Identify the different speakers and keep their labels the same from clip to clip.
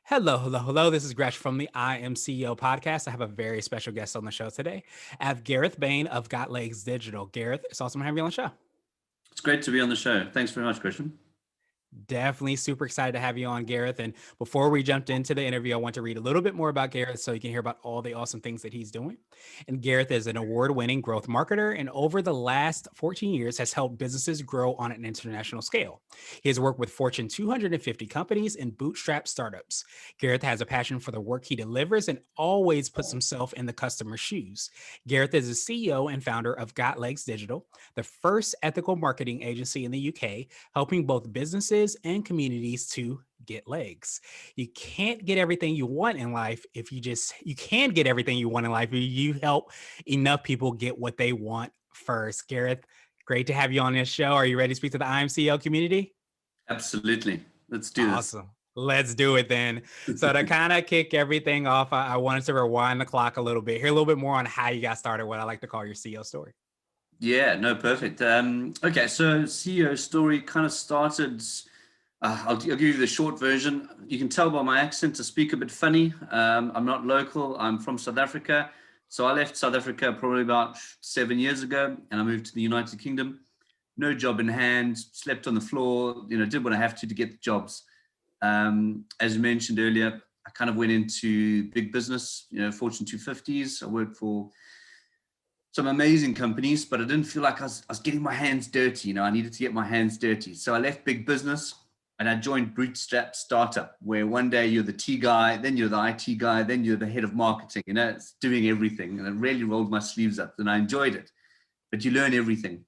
Speaker 1: Hello, hello, hello. This is Gresh from the I Am CEO podcast. I have a very special guest on the show today. I have Gareth Bain of Got Legs Digital. Gareth, it's awesome to have you on the show.
Speaker 2: It's great to be on the show. Thanks very much, Christian.
Speaker 1: Definitely super excited to have you on, Gareth. And before we jumped into the interview, I want to read a little bit more about Gareth so you can hear about all the awesome things that he's doing. And Gareth is an award-winning growth marketer, and over the last 14 years has helped businesses grow on an international scale. He has worked with Fortune 250 companies and bootstrapped startups. Gareth has a passion for the work he delivers and always puts himself in the customer's shoes. Gareth is the CEO and founder of Got Legs Digital, the first ethical marketing agency in the UK, helping both businesses and communities to get legs. You can't get everything you want in life if you can get everything you want in life if you help enough people get what they want first. Gareth, great to have you on this show. Are you ready to speak to the IMCO community?
Speaker 2: Absolutely. Let's do this.
Speaker 1: Awesome. Let's do it then. So to kind of kick everything off, I wanted to rewind the clock a little bit, hear a little bit more on how you got started, what I like to call your CEO story.
Speaker 2: Yeah, no, perfect. Okay, so CEO story kind of started. I'll give you the short version. You can tell by my accent to speak a bit funny. I'm not local. I'm from South Africa. So I left South Africa probably about 7 years ago, and I moved to the United Kingdom. No job in hand, slept on the floor, did what I have to get the jobs. As you mentioned earlier, I kind of went into big business, Fortune 250s. I worked for some amazing companies, but I didn't feel like I was getting my hands dirty. I needed to get my hands dirty. So I left big business and I joined bootstrapped startup, where one day you're the T guy, then you're the IT guy, then you're the head of marketing, it's doing everything. And I really rolled my sleeves up and I enjoyed it, but you learn everything.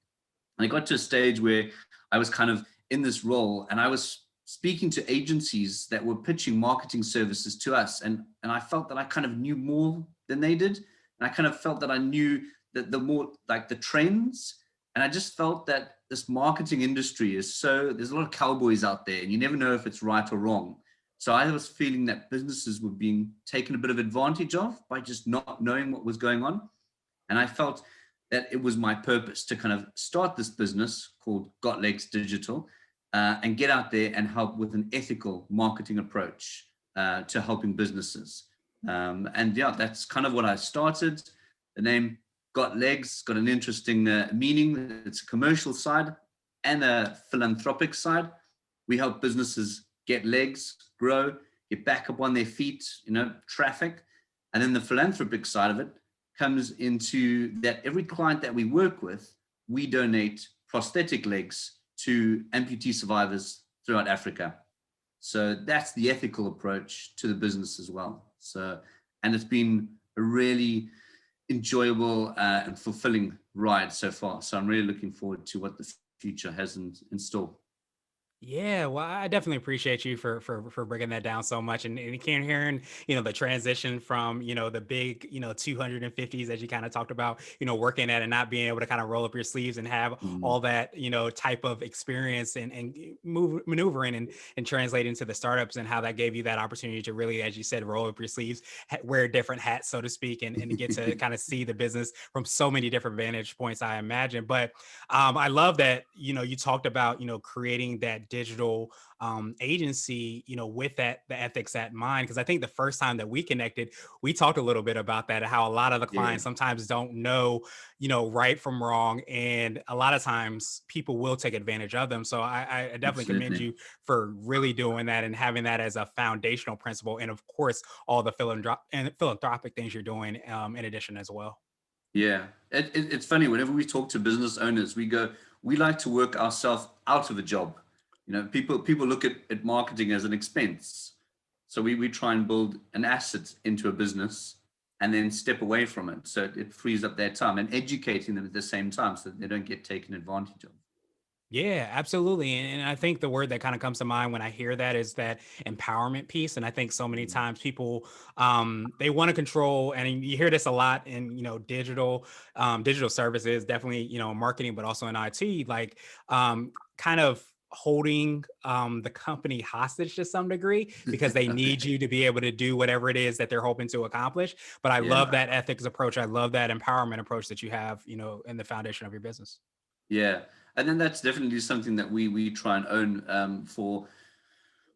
Speaker 2: And I got to a stage where I was kind of in this role and I was speaking to agencies that were pitching marketing services to us. And I felt that I kind of knew more than they did. And I kind of felt that I knew the more like the trends. And I just felt that this marketing industry there's a lot of cowboys out there and you never know if it's right or wrong. So I was feeling that businesses were being taken a bit of advantage of by just not knowing what was going on. And I felt that it was my purpose to kind of start this business called Got Legs Digital and get out there and help with an ethical marketing approach to helping businesses. And yeah, that's kind of what I started. The name Got Legs got an interesting meaning. It's a commercial side and a philanthropic side. We help businesses get legs, grow, get back up on their feet, traffic. And then the philanthropic side of it comes into that every client that we work with, we donate prosthetic legs to amputee survivors throughout Africa. So that's the ethical approach to the business as well. And it's been a really enjoyable and fulfilling ride so far. So I'm really looking forward to what the future has in store.
Speaker 1: Yeah, well, I definitely appreciate you for breaking that down so much, and can hearing the transition from the big 250s as you kind of talked about, working at and not being able to kind of roll up your sleeves and have all that type of experience and maneuvering and translate into the startups, and how that gave you that opportunity to really, as you said, roll up your sleeves, wear different hats, so to speak, and get to kind of see the business from so many different vantage points, I imagine. But I love that you talked about creating that digital agency, with the ethics at mind. Because I think the first time that we connected, we talked a little bit about that, how a lot of the clients sometimes don't know, right from wrong. And a lot of times people will take advantage of them. So I definitely commend you for really doing that and having that as a foundational principle. And of course, all the philanthropic things you're doing in addition as well.
Speaker 2: Yeah, it's funny. Whenever we talk to business owners, we like to work ourselves out of a job. People look at marketing as an expense. So we try and build an asset into a business and then step away from it. So it frees up their time and educating them at the same time so that they don't get taken advantage of.
Speaker 1: Yeah, absolutely. And I think the word that kind of comes to mind when I hear that is that empowerment piece. And I think so many times people they want to control, and you hear this a lot in, digital services, definitely, marketing, but also in IT, like kind of holding the company hostage to some degree because they need you to be able to do whatever it is that they're hoping to accomplish. But I love that ethics approach. I love that empowerment approach that you have, in the foundation of your business.
Speaker 2: Yeah, and then that's definitely something that we try and own for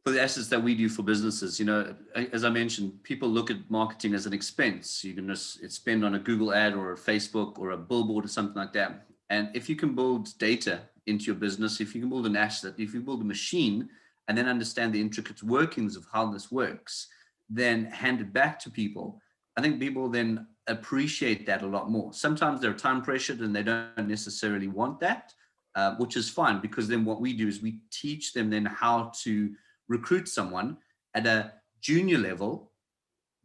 Speaker 2: for the assets that we do for businesses, as I mentioned, people look at marketing as an expense. You can just spend on a Google ad or a Facebook or a billboard or something like that. And if you can build data into your business, if you can build an asset, if you build a machine and then understand the intricate workings of how this works, then hand it back to people, I think people then appreciate that a lot more. Sometimes they're time pressured and they don't necessarily want that, which is fine, because then what we do is we teach them then how to recruit someone at a junior level,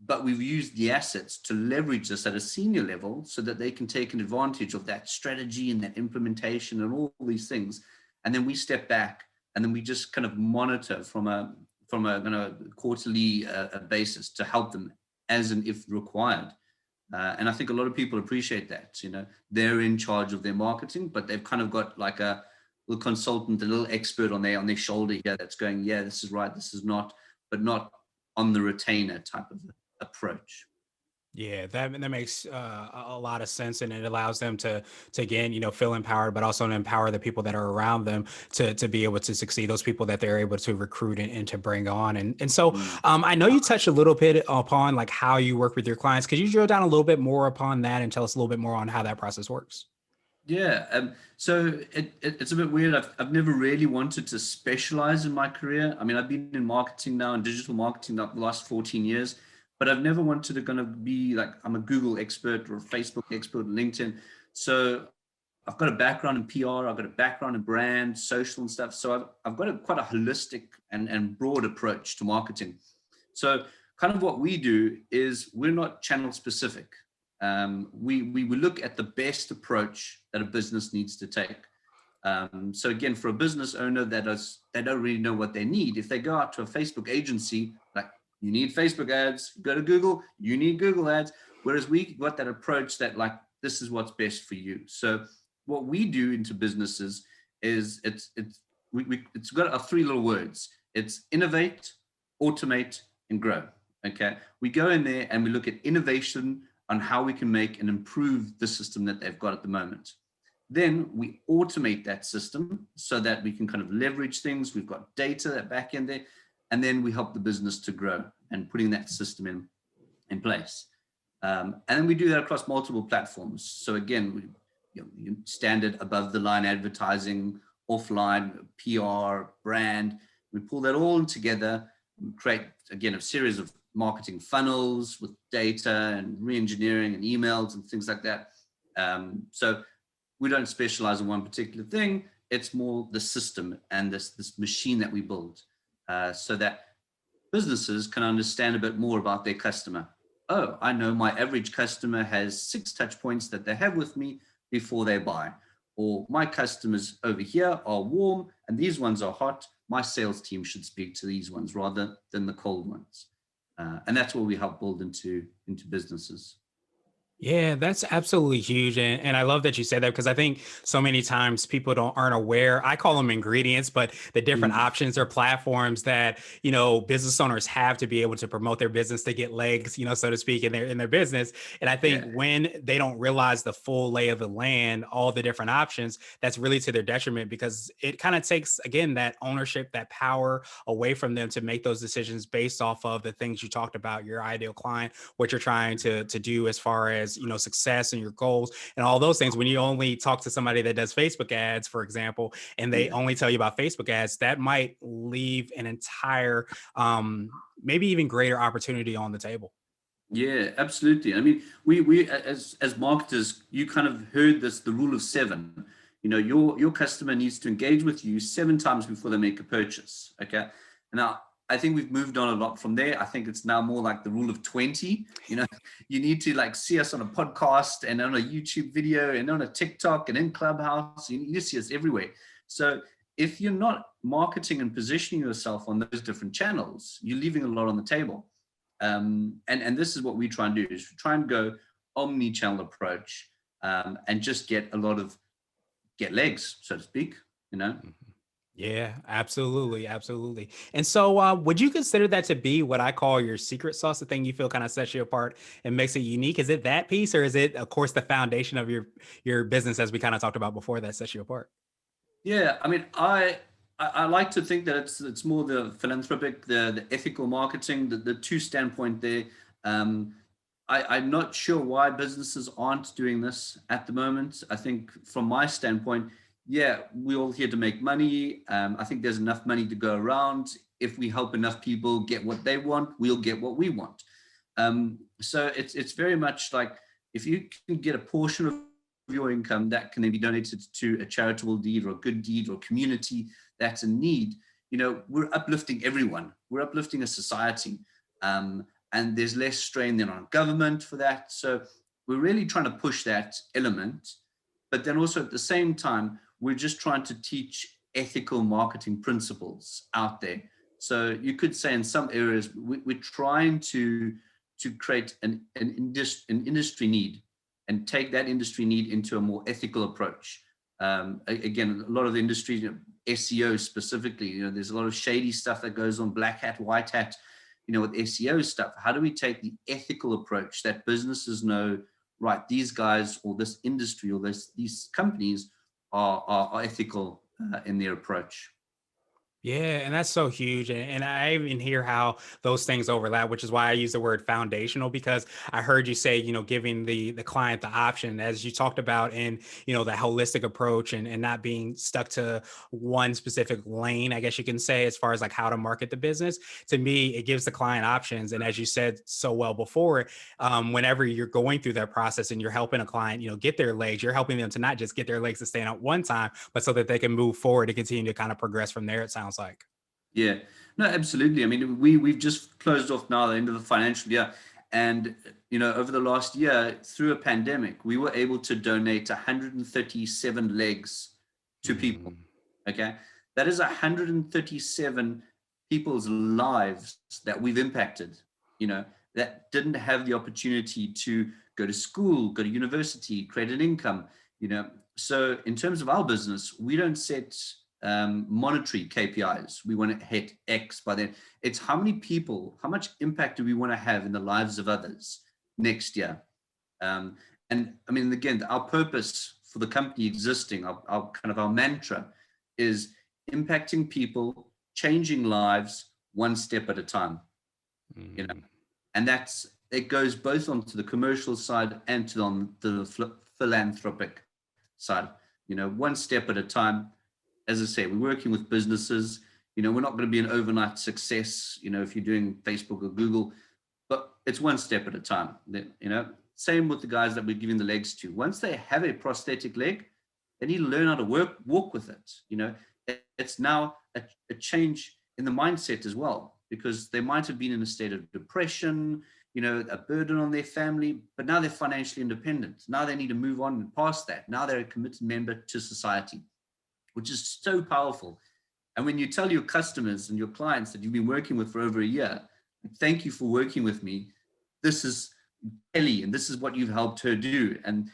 Speaker 2: but we've used the assets to leverage this at a senior level so that they can take an advantage of that strategy and that implementation and all these things. And then we step back and then we just kind of monitor from a quarterly basis to help them as and if required. And I think a lot of people appreciate that. They're in charge of their marketing, but they've kind of got like a little consultant, a little expert on their shoulder here that's going, yeah, this is right, this is not, but not on the retainer type of approach.
Speaker 1: Yeah, that makes a lot of sense, and it allows them to again, feel empowered, but also to empower the people that are around them to be able to succeed. Those people that they're able to recruit and to bring on, and so
Speaker 2: Mm.
Speaker 1: I know you touched a little bit upon like how you work with your clients. Could you drill down a little bit more upon that and tell us a little bit more on how that process works?
Speaker 2: Yeah, so it's a bit weird. I've never really wanted to specialize in my career. I mean, I've been in marketing now and digital marketing the last 14 years, but I've never wanted to kind of be like I'm a Google expert or a Facebook expert, LinkedIn. So I've got a background in PR, I've got a background in brand, social and stuff. So I've got quite a holistic and broad approach to marketing. So kind of what we do is we're not channel specific. We look at the best approach that a business needs to take. So again, for a business owner they don't really know what they need. If they go out to a Facebook agency, like you need Facebook ads, go to Google, you need Google ads. Whereas we got that approach that like, this is what's best for you. So what we do into businesses is it's got our three little words. It's innovate, automate, and grow. Okay. We go in there and we look at innovation on how we can make and improve the system that they've got at the moment. Then we automate that system so that we can kind of leverage things. We've got data back in there, and then we help the business to grow and putting that system in place. And then we do that across multiple platforms. So again, standard above the line advertising, offline, PR, brand. We pull that all together and create, again, a series of marketing funnels with data and re-engineering and emails and things like that. So we don't specialize in one particular thing. It's more the system and this machine that we build so that businesses can understand a bit more about their customer. Oh, I know my average customer has 6 touch points that they have with me before they buy. Or my customers over here are warm and these ones are hot. My sales team should speak to these ones rather than the cold ones. And that's what we help build into businesses.
Speaker 1: Yeah, that's absolutely huge. And I love that you said that because I think so many times people aren't aware. I call them ingredients, but the different
Speaker 2: Mm,
Speaker 1: options or platforms that, business owners have to be able to promote their business to get legs, so to speak, in their business. And I
Speaker 2: yeah,
Speaker 1: think when they don't realize the full lay of the land, all the different options, that's really to their detriment because it kind of takes, again, that ownership, that power away from them to make those decisions based off of the things you talked about, your ideal client, what you're trying to do as far as success and your goals and all those things. When you only talk to somebody that does Facebook ads, for example, and they
Speaker 2: yeah.
Speaker 1: only tell you about Facebook ads, that might leave an entire maybe even greater opportunity on the table.
Speaker 2: Yeah, absolutely. I mean, we as marketers, you kind of heard this, the rule of 7. Your customer needs to engage with you 7 times before they make a purchase. Okay. Now, I think we've moved on a lot from there. I think it's now more like the rule of 20. You need to like see us on a podcast and on a YouTube video and on a TikTok and in Clubhouse. You need to see us everywhere. So if you're not marketing and positioning yourself on those different channels, you're leaving a lot on the table. And this is what we try and do is try and go omni-channel approach and just get legs, so to speak.
Speaker 1: Mhm. Yeah, absolutely, absolutely. And so, would you consider that to be what I call your secret sauce, the thing you feel kind of sets you apart and makes it unique? Is it that piece, or is it, of course, the foundation of your business, as we kind of talked about before, that sets you apart?
Speaker 2: Yeah, I mean, I like to think that it's more the philanthropic, the ethical marketing, the two standpoint there. Um, I'm not sure why businesses aren't doing this at the moment. I think from my standpoint, yeah, we're all here to make money. I think there's enough money to go around. If we help enough people get what they want, we'll get what we want. So it's very much like, if you can get a portion of your income that can then be donated to a charitable deed or a good deed or community that's in need, we're uplifting everyone. We're uplifting a society. And there's less strain than on government for that. So we're really trying to push that element. But then also at the same time, we're just trying to teach ethical marketing principles out there. So you could say in some areas, we're trying to create an industry need and take that industry need into a more ethical approach. Again, a lot of the industry, SEO specifically, there's a lot of shady stuff that goes on, black hat, white hat, with SEO stuff. How do we take the ethical approach that businesses know, right, these guys or this industry or these companies are ethical in their approach?
Speaker 1: Yeah, and that's so huge. And I even hear how those things overlap, which is why I use the word foundational, because I heard you say, giving the client the option, as you talked about, in, the holistic approach, and not being stuck to one specific lane, I guess you can say, as far as like how to market the business. To me, it gives the client options. And as you said so well before, whenever you're going through that process and you're helping a client, get their legs, you're helping them to not just get their legs to stand up one time, but so that they can move forward and continue to kind of progress from there, it sounds like.
Speaker 2: Yeah, no, absolutely. I mean, we've just closed off now the end of the financial year, and over the last year, through a pandemic, we were able to donate 137 legs to people.
Speaker 1: Mm.
Speaker 2: Okay, that is 137 people's lives that we've impacted. That didn't have the opportunity to go to school, go to university, create an income. So in terms of our business, we don't set monetary KPIs. We want to hit X by then. It's how many people, how much impact do we want to have in the lives of others next year? And I mean, again, our purpose for the company existing, our kind of our mantra is impacting people, changing lives one step at a time. You know,
Speaker 1: Mm.
Speaker 2: and it goes both onto the commercial side and on the philanthropic side. One step at a time. As I say, we're working with businesses. We're not going to be an overnight success, if you're doing Facebook or Google, but it's one step at a time. Same with the guys that we're giving the legs to. Once they have a prosthetic leg, they need to learn how to walk with it. It's now a change in the mindset as well, because they might have been in a state of depression, a burden on their family, but now they're financially independent. Now they need to move on and past that. Now they're a committed member to society, which is so powerful. And when you tell your customers and your clients that you've been working with for over a year, thank you for working with me. This is Kelly, and this is what you've helped her do. And,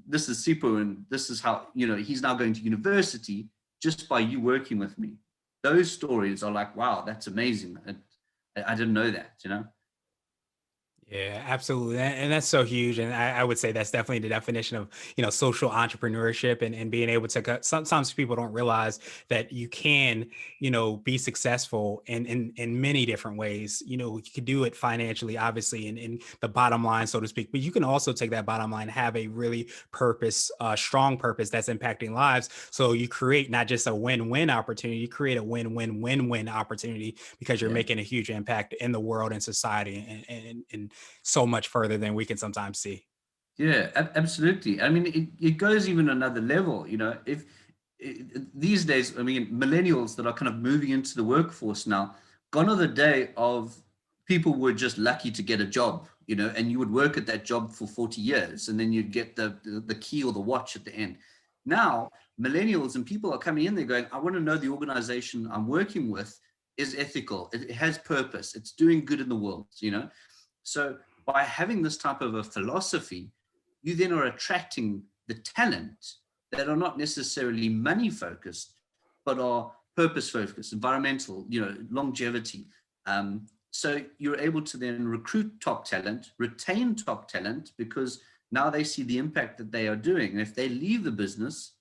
Speaker 2: this is Sipo, and this is how, he's now going to university just by you working with me. Those stories are like, wow, that's amazing. I didn't know that.
Speaker 1: Yeah, absolutely. And that's so huge. And I would say that's definitely the definition of, social entrepreneurship, and being able to sometimes people don't realize that you can, be successful in many different ways. You could do it financially, obviously, in the bottom line, so to speak, but you can also take that bottom line, have a really strong purpose that's impacting lives. So you create not just a win-win opportunity, you create a win-win-win-win opportunity, because you're
Speaker 2: Yeah.
Speaker 1: making a huge impact in the world and society, and so much further than we can sometimes see.
Speaker 2: Yeah, absolutely. I mean, it goes even another level. If these days, I mean, millennials that are kind of moving into the workforce now, gone are the day of people were just lucky to get a job, and you would work at that job for 40 years, and then you'd get the key or the watch at the end. Now, millennials and people are coming in there going, I want to know the organization I'm working with is ethical, it has purpose, it's doing good in the world. So by having this type of a philosophy, you then are attracting the talent that are not necessarily money focused, but are purpose focused, environmental, longevity. So you're able to then recruit top talent, retain top talent, because now they see the impact that they are doing. And if they leave the business,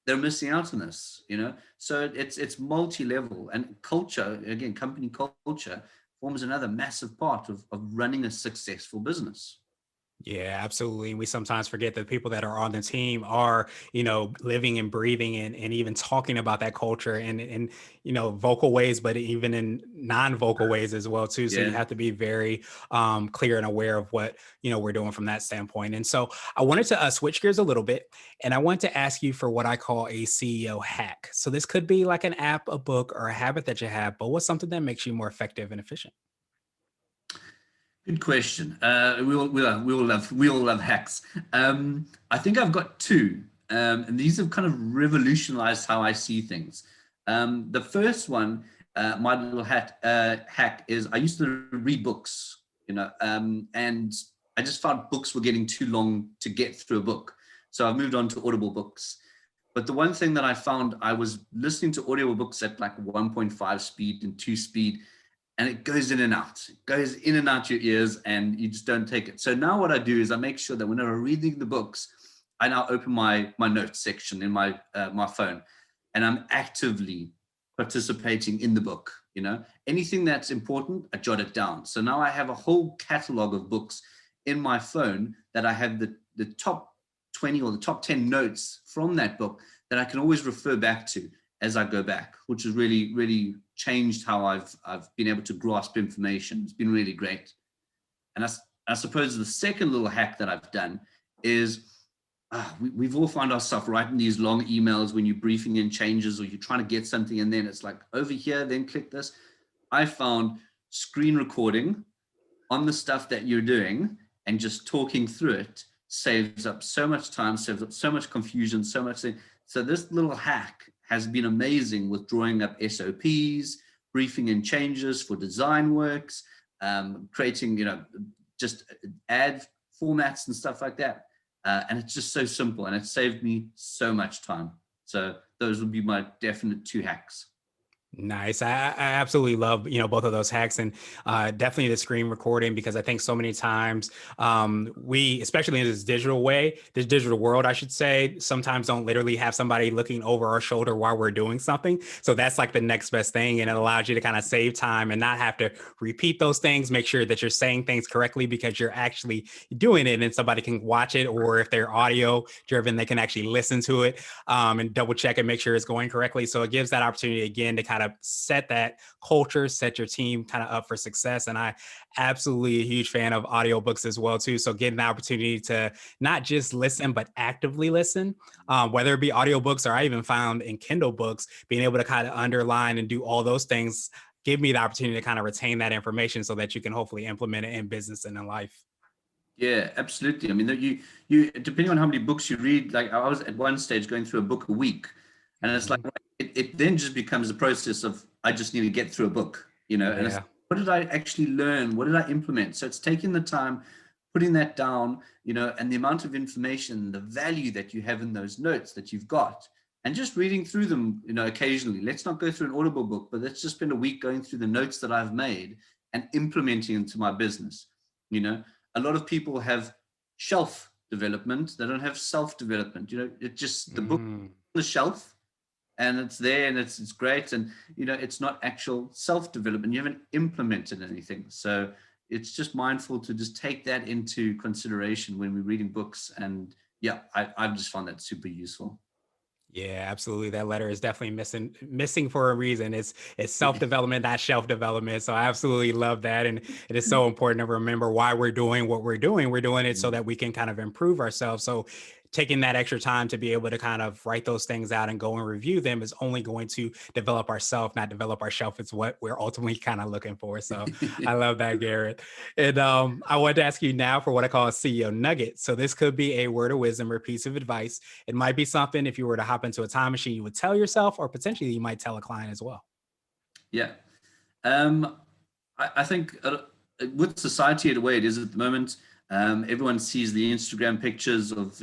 Speaker 2: they're missing out on this, So it's multi-level, and culture, again, company culture forms another massive part of running a successful business.
Speaker 1: Yeah, absolutely. And we sometimes forget that people that are on the team are, living and breathing and even talking about that culture in, vocal ways, but even in non-vocal ways as well, too. So you
Speaker 2: Yeah.
Speaker 1: have to be very clear and aware of what, we're doing from that standpoint. And so I wanted to switch gears a little bit, and I want to ask you for what I call a CEO hack. So this could be like an app, a book, or a habit that you have, but what's something that makes you more effective and efficient?
Speaker 2: Good question. We all love hacks. I think I've got two, and these have kind of revolutionized how I see things. The first one, my little hack is I used to read books, and I just found books were getting too long to get through a book. So I've moved on to Audible books. But the one thing that I found, I was listening to audio books at like 1.5 speed and 2 speed, and it goes in and out. It goes in and out your ears, and you just don't take it. So now what I do is I make sure that whenever I'm reading the books, I now open my notes section in my phone, and I'm actively participating in the book. Anything that's important, I jot it down. So now I have a whole catalog of books in my phone that I have the top 20 or the top 10 notes from that book that I can always refer back to as I go back, which has really, really changed how I've been able to grasp information. It's been really great. And I suppose the second little hack that I've done is we've all found ourselves writing these long emails when you're briefing in changes or you're trying to get something, and then it's like over here, then click this. I found screen recording on the stuff that you're doing and just talking through it saves up so much time, saves up so much confusion, so much thing. So this little hack has been amazing with drawing up SOPs, briefing in changes for design works, creating, just ad formats and stuff like that. And it's just so simple, and it saved me so much time. So those would be my definite two hacks.
Speaker 1: Nice. I absolutely love, both of those hacks, and definitely the screen recording, because I think so many times we, especially in this digital world, I should say, sometimes don't literally have somebody looking over our shoulder while we're doing something. So that's like the next best thing. And it allows you to kind of save time and not have to repeat those things, make sure that you're saying things correctly because you're actually doing it and somebody can watch it. Or if they're audio driven, they can actually listen to it and double check and make sure it's going correctly. So it gives that opportunity again to kind of set that culture, set your team kind of up for success. And I absolutely a huge fan of audiobooks as well too. So getting the opportunity to not just listen, but actively listen, whether it be audiobooks or I even found in Kindle books, being able to kind of underline and do all those things give me the opportunity to kind of retain that information so that you can hopefully implement it in business and in life.
Speaker 2: Yeah, absolutely. I mean, you depending on how many books you read, like I was at one stage going through a book a week, and it's like
Speaker 1: Mhm.
Speaker 2: it then just becomes a process of I just need to get through a book, and it's
Speaker 1: Yeah.
Speaker 2: what did I actually learn? What did I implement? So it's taking the time, putting that down, and the amount of information, the value that you have in those notes that you've got, and just reading through them, occasionally. Let's not go through an Audible book, but let's just spend a week going through the notes that I've made and implementing into my business. A lot of people have shelf development, they don't have self development. It just the book
Speaker 1: Mm.
Speaker 2: on the shelf, and it's there, and it's great, and it's not actual self development. You haven't implemented anything. So it's just mindful to just take that into consideration when we're reading books. And yeah, I've just found that super useful.
Speaker 1: Yeah, absolutely. That letter is definitely missing for a reason. It's self-development, not shelf-development. So I absolutely love that. And it is so important to remember why we're doing what we're doing. We're doing it so that we can kind of improve ourselves. So taking that extra time to be able to kind of write those things out and go and review them is only going to develop ourselves, not develop our shelf. It's what we're ultimately kind of looking for. So I love that, Garrett. And I wanted to ask you now for what I call a CEO nugget. So this could be a word of wisdom or piece of advice. It might be something, if you were to hop into a time machine, you would tell yourself, or potentially you might tell a client as well.
Speaker 2: Yeah. um I think with society the way it is at the moment, everyone sees the Instagram pictures of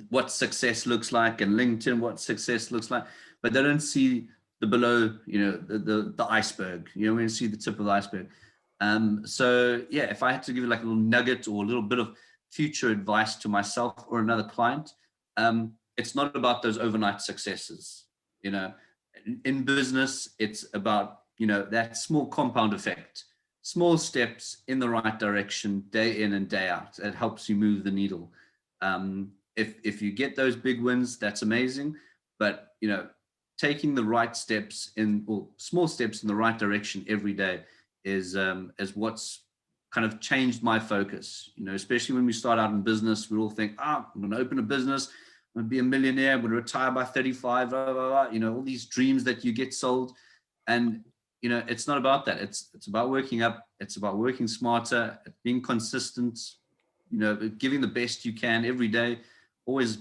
Speaker 2: what success looks like, and LinkedIn what success looks like, but they don't see the below, the iceberg. We don't see the tip of the iceberg. So yeah, if I had to give you like a little nugget or a little bit of future advice to myself or another client, it's not about those overnight successes. You know, in business, it's about, that small compound effect, small steps in the right direction, day in and day out. It helps you move the needle. If you get those big wins, that's amazing. But, taking the right steps or small steps in the right direction every day is what's kind of changed my focus. Especially when we start out in business, we all think, I'm going to open a business, I'm going to be a millionaire, I'm going to retire by 35, blah, blah, blah. All these dreams that you get sold. And, it's not about that. It's about working up. It's about working smarter, being consistent, giving the best you can every day, always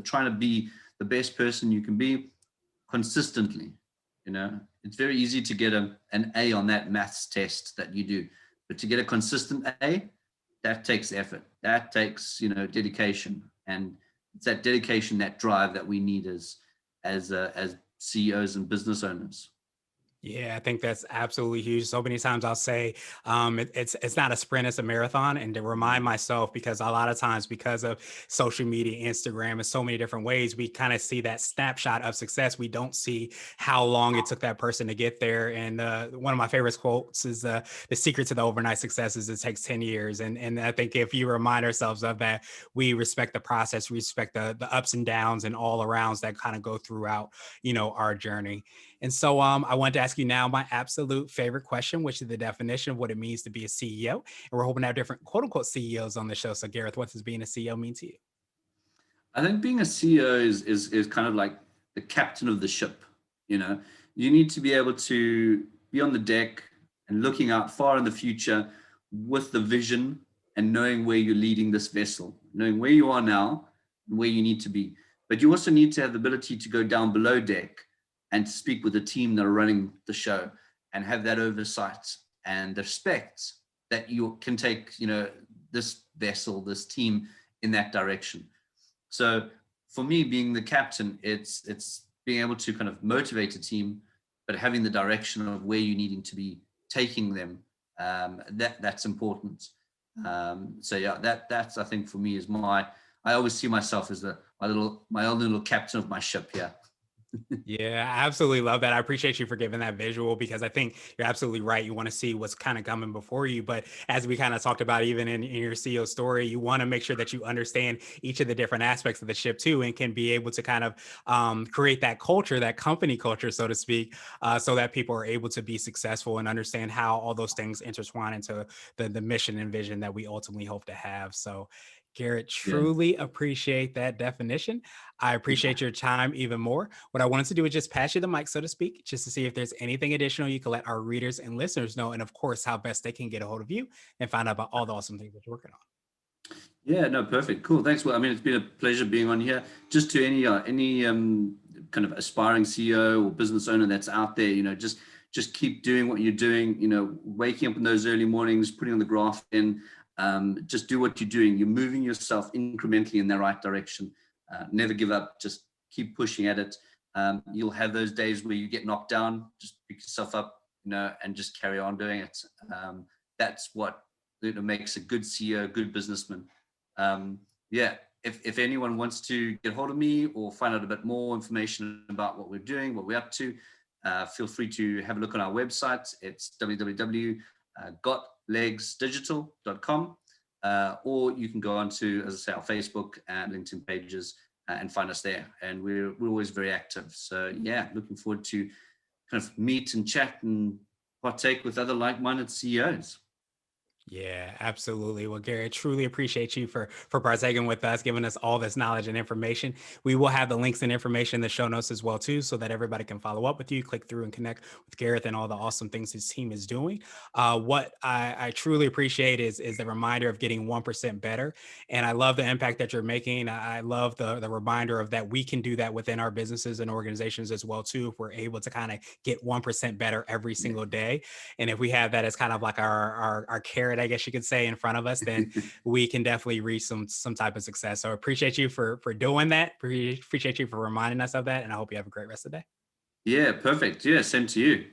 Speaker 2: trying to be the best person you can be consistently. It's very easy to get an A on that maths test that you do, but to get a consistent A, that takes effort, that takes dedication, and it's that dedication, that drive that we need as CEOs and business owners.
Speaker 1: Yeah, I think that's absolutely huge. So many times I'll say it's not a sprint, it's a marathon. And to remind myself, because a lot of times because of social media, Instagram, and so many different ways, we kind of see that snapshot of success. We don't see how long it took that person to get there. And one of my favorite quotes is the secret to the overnight success is it takes 10 years. And I think if you remind ourselves of that, we respect the process, we respect the ups and downs and all arounds that kind of go throughout, our journey. And so I want to ask you now my absolute favorite question, which is the definition of what it means to be a CEO. And we're hoping to have different quote unquote CEOs on the show. So Gareth, what does being a CEO mean to you?
Speaker 2: I think being a CEO is kind of like the captain of the ship. You need to be able to be on the deck and looking out far in the future with the vision and knowing where you're leading this vessel, knowing where you are now and where you need to be. But you also need to have the ability to go down below deck and to speak with the team that are running the show and have that oversight and the respect that you can take, this vessel, this team in that direction. So for me, being the captain, it's being able to kind of motivate a team, but having the direction of where you're needing to be taking them. That's important. So yeah, that's I think for me is I always see myself as my own little captain of my ship here.
Speaker 1: Yeah, I absolutely love that. I appreciate you for giving that visual because I think you're absolutely right. You want to see what's kind of coming before you. But as we kind of talked about, even in your CEO story, you want to make sure that you understand each of the different aspects of the ship too, and can be able to kind of create that culture, that company culture, so to speak, so that people are able to be successful and understand how all those things intertwine into the mission and vision that we ultimately hope to have. So Garrett,
Speaker 2: Yeah.
Speaker 1: truly appreciate that definition. I appreciate your time even more. What I wanted to do is just pass you the mic, so to speak, just to see if there's anything additional you can let our readers and listeners know, and of course, how best they can get a hold of you and find out about all the awesome things that you're working on.
Speaker 2: Yeah, no, perfect. Cool. Thanks. Well, I mean, it's been a pleasure being on here. Just to any kind of aspiring CEO or business owner that's out there, just keep doing what you're doing, waking up in those early mornings, putting on the graft in, just do what you're doing. You're moving yourself incrementally in the right direction. Never give up. Just keep pushing at it. You'll have those days where you get knocked down. Just pick yourself up, and just carry on doing it. That's what makes a good CEO, a good businessman. Yeah, if anyone wants to get hold of me or find out a bit more information about what we're doing, what we're up to, feel free to have a look on our website. It's www.gotlegsdigital.com, or you can go on to, as I say, our Facebook and LinkedIn pages and find us there. And we're always very active. So yeah, looking forward to kind of meet and chat and partake with other like-minded CEOs.
Speaker 1: Yeah, absolutely. Well, Gary, I truly appreciate you for partaking with us, giving us all this knowledge and information. We will have the links and information in the show notes as well, too, so that everybody can follow up with you, click through and connect with Gareth and all the awesome things his team is doing. What I truly appreciate is the reminder of getting 1% better. And I love the impact that you're making. I love the reminder of that we can do that within our businesses and organizations as well, too, if we're able to kind of get 1% better every single day. And if we have that as kind of like our carrot, I guess you could say, in front of us, then we can definitely reach some type of success. So I appreciate you for doing that. Appreciate you for reminding us of that. And I hope you have a great rest of the day.
Speaker 2: Yeah, perfect. Yeah, same to you.